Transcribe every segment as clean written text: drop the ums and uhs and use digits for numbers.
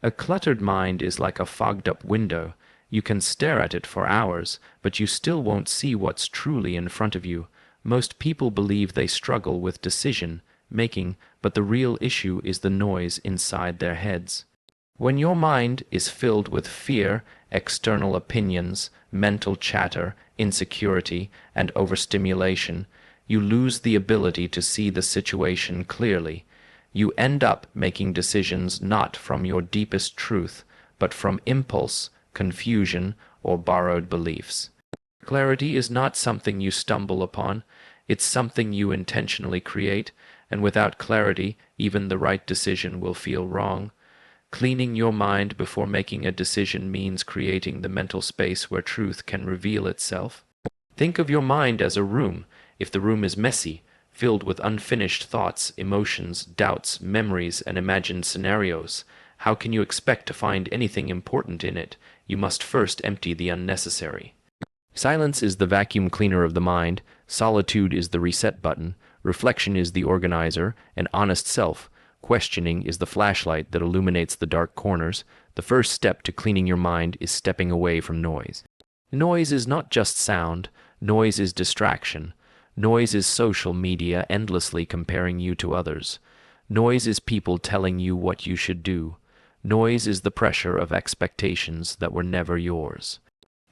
A cluttered mind is like a fogged-up window. You can stare at it for hours, but you still won't see what's truly in front of you. Most people believe they struggle with decision-making, but the real issue is the noise inside their heads. When your mind is filled with fear, external opinions, mental chatter, insecurity, and overstimulation, you lose the ability to see the situation clearly. You end up making decisions not from your deepest truth, but from impulse, confusion, or borrowed beliefs. Clarity is not something you stumble upon, it's something you intentionally create, and without clarity, even the right decision will feel wrong. Cleaning your mind before making a decision means creating the mental space where truth can reveal itself. Think of your mind as a room. If the room is messy, filled with unfinished thoughts, emotions, doubts, memories, and imagined scenarios, how can you expect to find anything important in it? You must first empty the unnecessary. Silence is the vacuum cleaner of the mind, solitude is the reset button, reflection is the organizer, and honest self-questioning is the flashlight that illuminates the dark corners. The first step to cleaning your mind is stepping away from noise. Noise is not just sound, noise is distraction. Noise is social media endlessly comparing you to others. Noise is people telling you what you should do. Noise is the pressure of expectations that were never yours.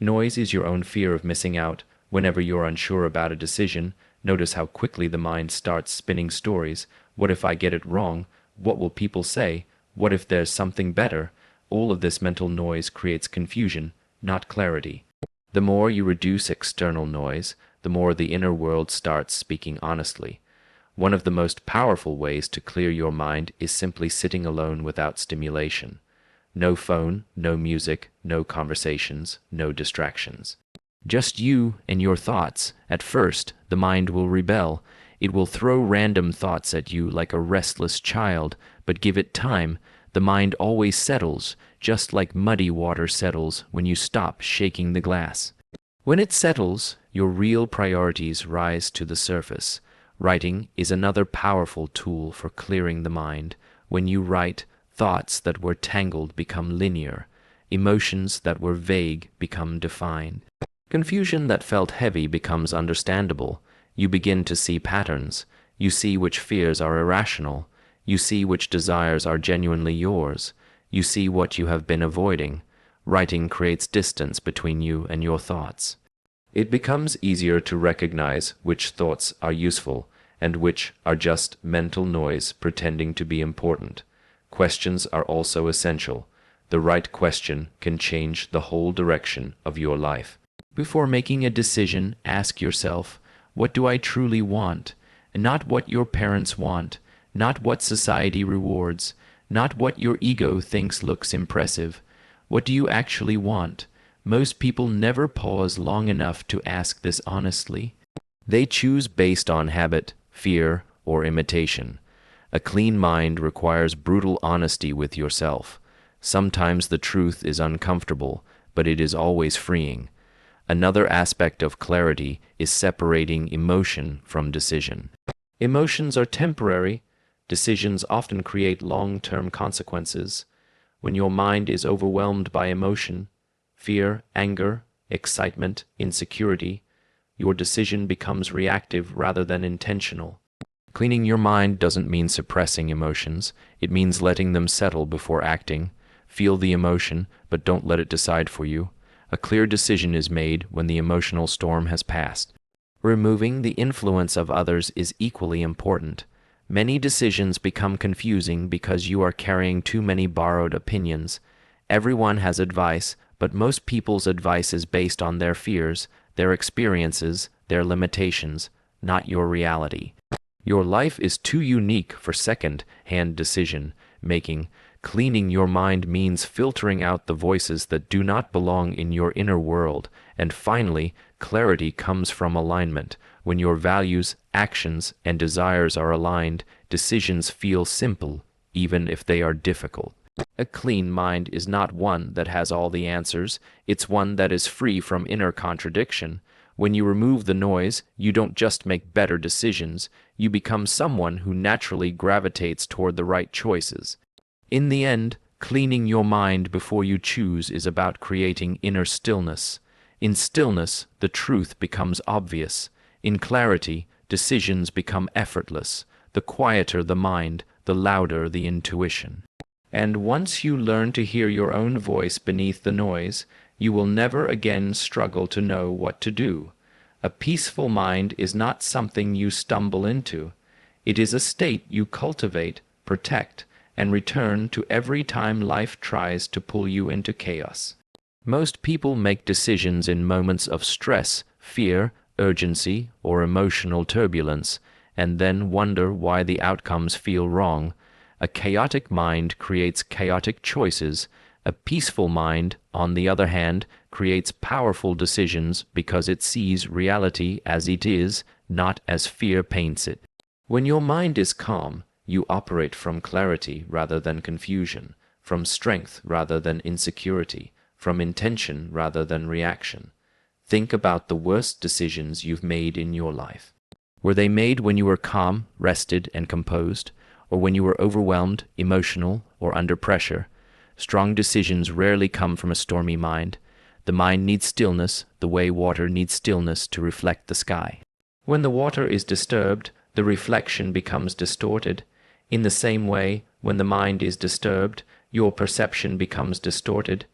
Noise is your own fear of missing out. Whenever you're unsure about a decision, notice how quickly the mind starts spinning stories. What if I get it wrong? What will people say? What if there's something better? All of this mental noise creates confusion, not clarity. The more you reduce external noise, the more the inner world starts speaking honestly. One of the most powerful ways to clear your mind is simply sitting alone without stimulation. No phone, no music, no conversations, no distractions. Just you and your thoughts. At first, the mind will rebel. It will throw random thoughts at you like a restless child, but give it time. The mind always settles, just like muddy water settles when you stop shaking the glass. When it settles, your real priorities rise to the surface. Writing is another powerful tool for clearing the mind. When you write, thoughts that were tangled become linear. Emotions that were vague become defined. Confusion that felt heavy becomes understandable. You begin to see patterns. You see which fears are irrational. You see which desires are genuinely yours. You see what you have been avoiding. Writing creates distance between you and your thoughts. It becomes easier to recognize which thoughts are useful and which are just mental noise pretending to be important. Questions are also essential. The right question can change the whole direction of your life. Before making a decision, ask yourself, what do I truly want? And not what your parents want, not what society rewards, not what your ego thinks looks impressive. What do you actually want? Most people never pause long enough to ask this honestly. They choose based on habit, fear, or imitation. A clean mind requires brutal honesty with yourself. Sometimes the truth is uncomfortable, but it is always freeing. Another aspect of clarity is separating emotion from decision. Emotions are temporary. Decisions often create long-term consequences. When your mind is overwhelmed by emotion, fear, anger, excitement, insecurity, your decision becomes reactive rather than intentional. Cleaning your mind doesn't mean suppressing emotions. It means letting them settle before acting. Feel the emotion, but don't let it decide for you. A clear decision is made when the emotional storm has passed. Removing the influence of others is equally important. Many decisions become confusing because you are carrying too many borrowed opinions. Everyone has advice, but most people's advice is based on their fears, their experiences, their limitations, not your reality. Your life is too unique for second-hand decision-making. Cleaning your mind means filtering out the voices that do not belong in your inner world. And finally, clarity comes from alignment. When your values, actions, and desires are aligned, decisions feel simple, even if they are difficult. A clean mind is not one that has all the answers. It's one that is free from inner contradiction. When you remove the noise, you don't just make better decisions. You become someone who naturally gravitates toward the right choices. In the end, Cleaning your mind before you choose is about creating inner stillness. In stillness, the truth becomes obvious. In clarity, decisions become effortless. The quieter the mind, the louder the intuition. And once you learn to hear your own voice beneath the noise, you will never again struggle to know what to do. A peaceful mind is not something you stumble into. It is a state you cultivate, protect, and return to every time life tries to pull you into chaos. Most people make decisions in moments of stress, fear, urgency, or emotional turbulence, and then wonder why the outcomes feel wrong. A chaotic mind creates chaotic choices. A peaceful mind, on the other hand, creates powerful decisions because it sees reality as it is, not as fear paints it. When your mind is calm, you operate from clarity rather than confusion, from strength rather than insecurity, from intention rather than reaction. Think about the worst decisions you've made in your life. Were they made when you were calm, rested, and composed, or when you were overwhelmed, emotional, or under pressure? Strong decisions rarely come from a stormy mind. The mind needs stillness, the way water needs stillness to reflect the sky. When the water is disturbed, the reflection becomes distorted. In the same way, when the mind is disturbed, your perception becomes distorted.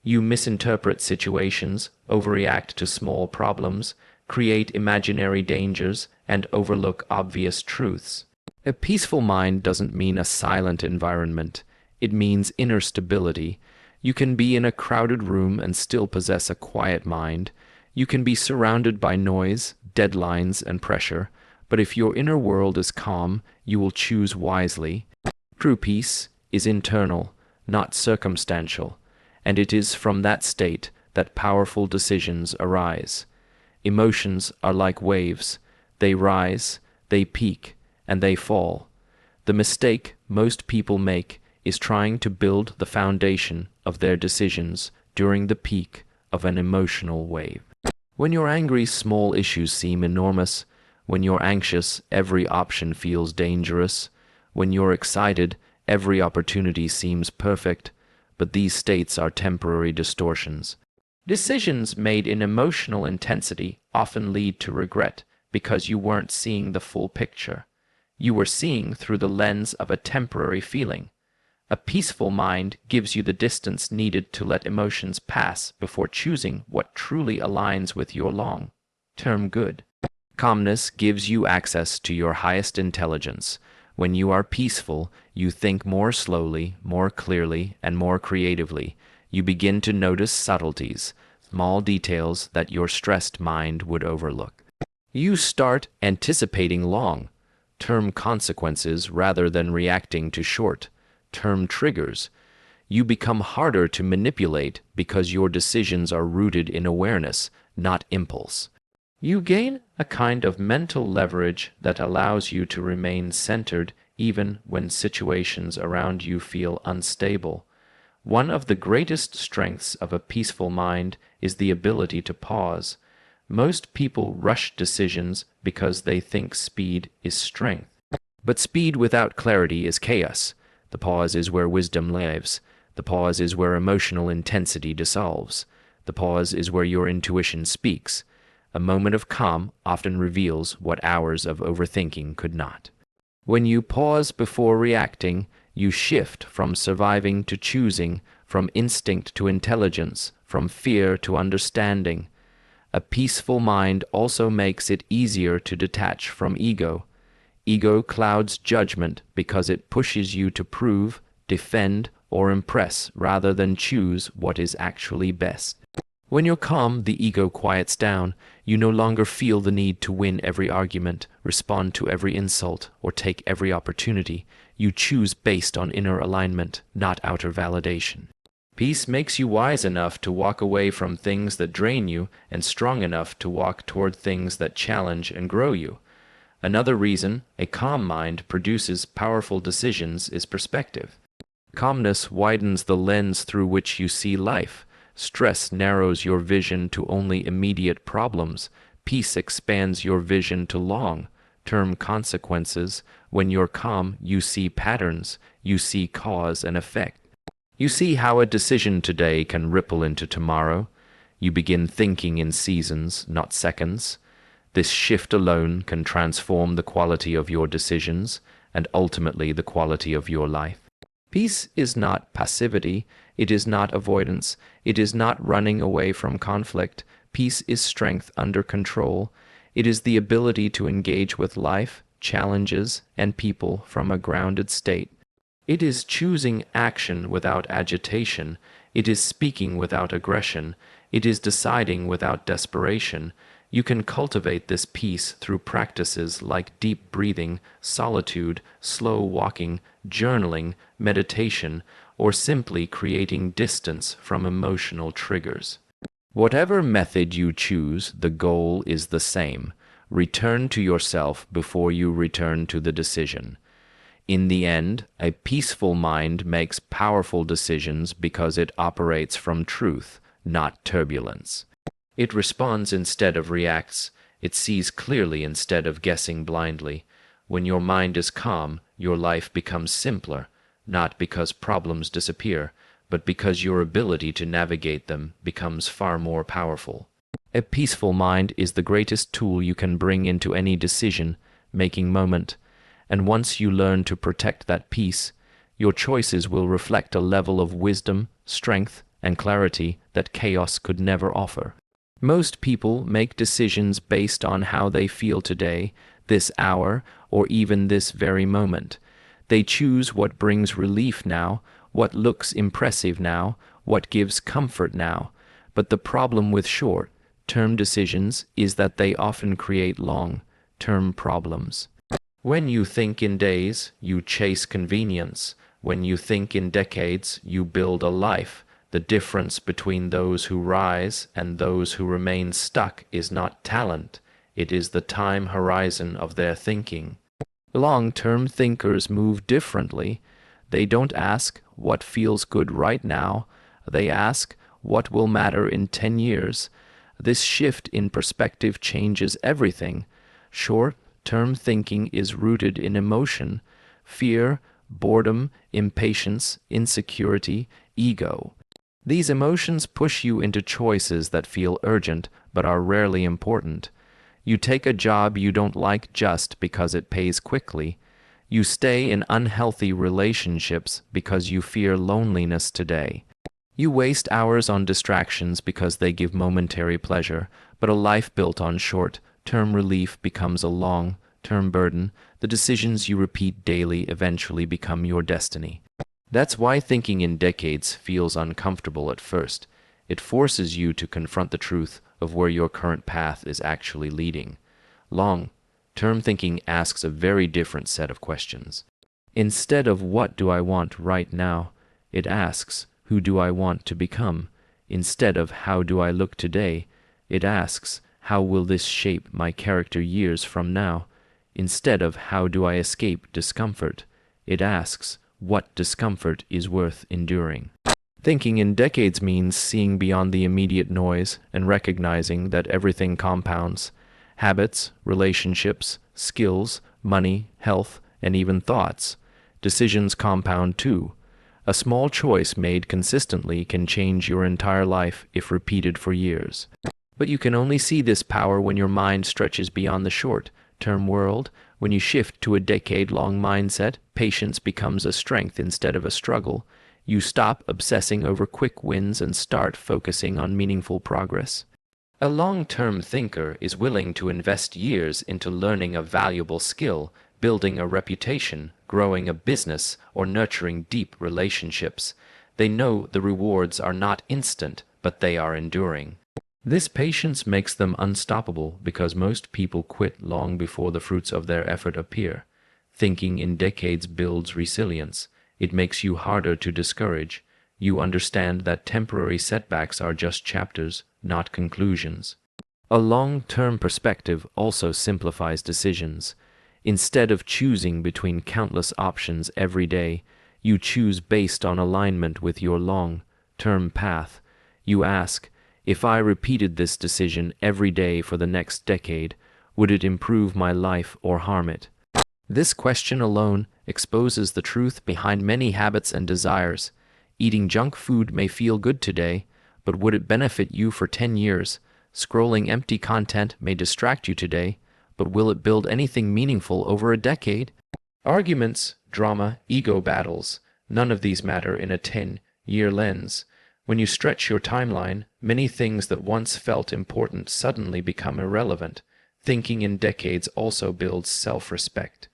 You misinterpret situations, overreact to small problems, create imaginary dangers, and overlook obvious truths. A peaceful mind doesn't mean a silent environment. It means inner stability. You can be in a crowded room and still possess a quiet mind. You can be surrounded by noise, deadlines, and pressure, but if your inner world is calm, you will choose wisely. True peace is internal, not circumstantial, and it is from that state that powerful decisions arise. Emotions are like waves. They rise, they peak, and they fall. The mistake most people make is trying to build the foundation of their decisions during the peak of an emotional wave. When you're angry, small issues seem enormous. When you're anxious, every option feels dangerous. When you're excited, every opportunity seems perfect. But these states are temporary distortions. Decisions made in emotional intensity often lead to regret because you weren't seeing the full picture. You were seeing through the lens of a temporary feeling. A peaceful mind gives you the distance needed to let emotions pass before choosing what truly aligns with your long-term good. Calmness gives you access to your highest intelligence. When you are peaceful, you think more slowly, more clearly, and more creatively. You begin to notice subtleties, small details that your stressed mind would overlook. You start anticipating long-term consequences rather than reacting to short-term triggers. You become harder to manipulate because your decisions are rooted in awareness, not impulse. You gain a kind of mental leverage that allows you to remain centered even when situations around you feel unstable. One of the greatest strengths of a peaceful mind is the ability to pause. Most people rush decisions because they think speed is strength. But speed without clarity is chaos. The pause is where wisdom lives. The pause is where emotional intensity dissolves. The pause is where your intuition speaks. A moment of calm often reveals what hours of overthinking could not. When you pause before reacting, you shift from surviving to choosing, from instinct to intelligence, from fear to understanding. A peaceful mind also makes it easier to detach from ego. Ego clouds judgment because it pushes you to prove, defend, or impress rather than choose what is actually best. When you're calm, the ego quiets down. You no longer feel the need to win every argument, respond to every insult, or take every opportunity. You choose based on inner alignment, not outer validation. Peace makes you wise enough to walk away from things that drain you and strong enough to walk toward things that challenge and grow you. Another reason a calm mind produces powerful decisions is perspective. Calmness widens the lens through which you see life. Stress narrows your vision to only immediate problems. Peace expands your vision to long-term consequences. When you're calm, you see patterns, you see cause and effect. You see how a decision today can ripple into tomorrow? You begin thinking in seasons, not seconds. This shift alone can transform the quality of your decisions and ultimately the quality of your life. Peace is not passivity. It is not avoidance. It is not running away from conflict. Peace is strength under control. It is the ability to engage with life, challenges, and people from a grounded state. It is choosing action without agitation. It is speaking without aggression. It is deciding without desperation. You can cultivate this peace through practices like deep breathing, solitude, slow walking, journaling, meditation, or simply creating distance from emotional triggers. Whatever method you choose, the goal is the same. Return to yourself before you return to the decision. In the end, a peaceful mind makes powerful decisions because it operates from truth, not turbulence. It responds instead of reacts. It sees clearly instead of guessing blindly. When your mind is calm, your life becomes simpler, not because problems disappear, but because your ability to navigate them becomes far more powerful. A peaceful mind is the greatest tool you can bring into any decision-making moment, and once you learn to protect that peace, your choices will reflect a level of wisdom, strength, and clarity that chaos could never offer. Most people make decisions based on how they feel today, this hour, or even this very moment. They choose what brings relief now, what looks impressive now, what gives comfort now. But the problem with short-term decisions is that they often create long-term problems. When you think in days, you chase convenience. When you think in decades, you build a life. The difference between those who rise and those who remain stuck is not talent. It is the time horizon of their thinking. Long-term thinkers move differently. They don't ask what feels good right now. They ask what will matter in 10 years. This shift in perspective changes everything. Short-term thinking is rooted in emotion, fear, boredom, impatience, insecurity, ego. These emotions push you into choices that feel urgent but are rarely important. You take a job you don't like just because it pays quickly. You stay in unhealthy relationships because you fear loneliness today. You waste hours on distractions because they give momentary pleasure, but a life built on short-term relief becomes a long-term burden. The decisions you repeat daily eventually become your destiny. That's why thinking in decades feels uncomfortable at first. It forces you to confront the truth of where your current path is actually leading. Long-term thinking asks a very different set of questions. Instead of what do I want right now, it asks who do I want to become. Instead of how do I look today, it asks how will this shape my character years from now. Instead of how do I escape discomfort, it asks what discomfort is worth enduring. Thinking in decades means seeing beyond the immediate noise and recognizing that everything compounds. Habits, relationships, skills, money, health, and even thoughts. Decisions compound too. A small choice made consistently can change your entire life if repeated for years. But you can only see this power when your mind stretches beyond the short-term world. When you shift to a decade-long mindset, patience becomes a strength instead of a struggle. You stop obsessing over quick wins and start focusing on meaningful progress. A long-term thinker is willing to invest years into learning a valuable skill, building a reputation, growing a business, or nurturing deep relationships. They know the rewards are not instant, but they are enduring. This patience makes them unstoppable because most people quit long before the fruits of their effort appear. Thinking in decades builds resilience. It makes you harder to discourage. You understand that temporary setbacks are just chapters, not conclusions. A long-term perspective also simplifies decisions. Instead of choosing between countless options every day, you choose based on alignment with your long-term path. You ask, if I repeated this decision every day for the next decade, would it improve my life or harm it? This question alone exposes the truth behind many habits and desires. Eating junk food may feel good today, but would it benefit you for 10 years? Scrolling empty content may distract you today, but will it build anything meaningful over a decade? Arguments, drama, ego battles, none of these matter in a 10-year lens. When you stretch your timeline, many things that once felt important suddenly become irrelevant. Thinking in decades also builds self-respect.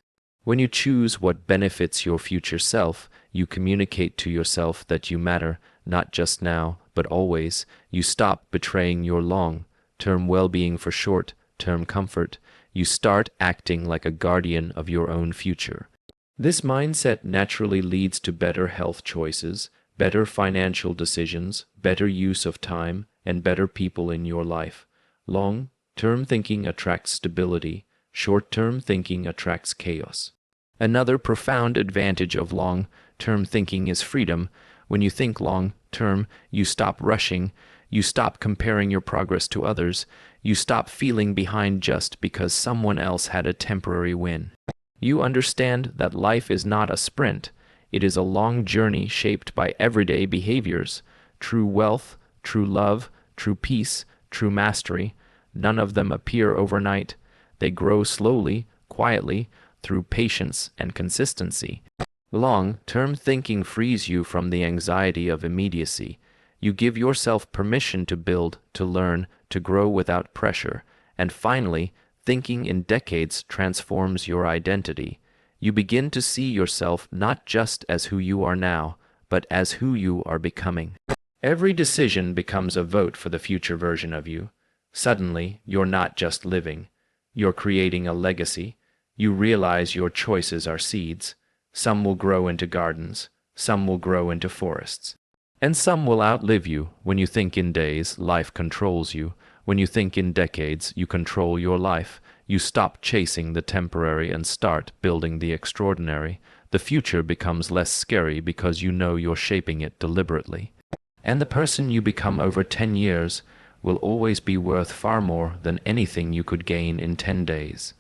When you choose what benefits your future self, you communicate to yourself that you matter, not just now, but always. You stop betraying your long-term well-being for short-term comfort. You start acting like a guardian of your own future. This mindset naturally leads to better health choices, better financial decisions, better use of time, and better people in your life. Long-term thinking attracts stability. Short-term thinking attracts chaos. Another profound advantage of long-term thinking is freedom. When you think long-term, you stop rushing, you stop comparing your progress to others, you stop feeling behind just because someone else had a temporary win. You understand that life is not a sprint. It is a long journey shaped by everyday behaviors. True wealth, true love, true peace, true mastery, none of them appear overnight. They grow slowly, quietly, through patience and consistency. Long-term thinking frees you from the anxiety of immediacy. You give yourself permission to build, to learn, to grow without pressure. And finally, thinking in decades transforms your identity. You begin to see yourself not just as who you are now, but as who you are becoming. Every decision becomes a vote for the future version of you. Suddenly, you're not just living. You're creating a legacy. You realize your choices are seeds. Some will grow into gardens. Some will grow into forests. And some will outlive you. When you think in days, life controls you. When you think in decades, you control your life. You stop chasing the temporary and start building the extraordinary. The future becomes less scary because you know you're shaping it deliberately. And the person you become over 10 years will always be worth far more than anything you could gain in 10 days.